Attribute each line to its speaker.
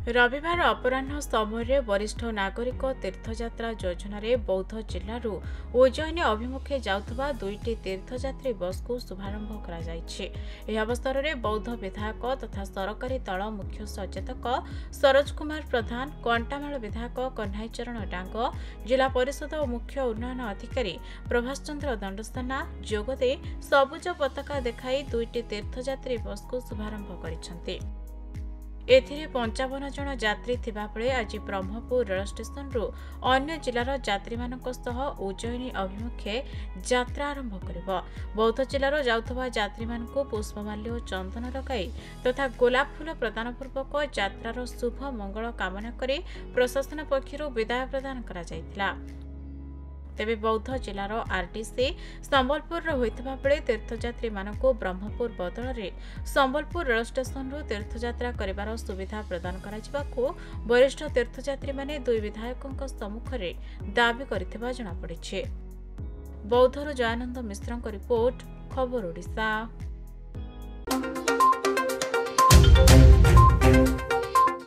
Speaker 1: रविवार अपराह्न समय वरिष्ठ नागरिक तीर्थयात्रा योजन बौद्ध जिलूर उज्जयिनी अभिमुखे जाउथबा दुईटी तीर्थयात्री बस को शुभारंभ कर अवसर में बौद्ध विधायक तथा सरकारी दल मुख्य सचेतक सरोज कुमार प्रधान, कंटामाल विधायक कन्हाईचरण डांग, जिला परिषद और मुख्य उन्नयन अधिकारी प्रभाष चंद्र दंडसेना जोगदे सबुज पताका देखाई दुईटी तीर्थयात्री बस को शुभारंभ कर एथिरे 55 जन यात्री थिबा बेले आज ब्रह्मपुर रेल स्टेशन रु अन्य जिलार यात्री मानक सह उज्जयिनी अभिमुखे यात्रा आरंभ करिबो। बौद्ध जिलार जाउथबा यात्री मानक पुष्पमाल्य और चंदन लगाई तथा गोलाप फूल प्रदान पूर्वक यात्रार शुभ मंगल कामना करी प्रशासन पक्षरु विदाय प्रदान करा जायतिला। तेबे बौद्ध जिलार आरटीसी संबलपुर होइतबा बेले तीर्थयात्री मानक ब्रह्मपुर बदल में संबलपुर रेल स्टेशन रु तीर्थयात्रा करिवार सुविधा प्रदान कराजिबाकू वरिष्ठ तीर्थयात्री माने दुई विधायकों सम्मुख में दाबी करथिबा जଣା पड़िछि। बौद्धर जयानंद मिश्रଙ୍କ रिपोर्ट, खबर ओडिशा।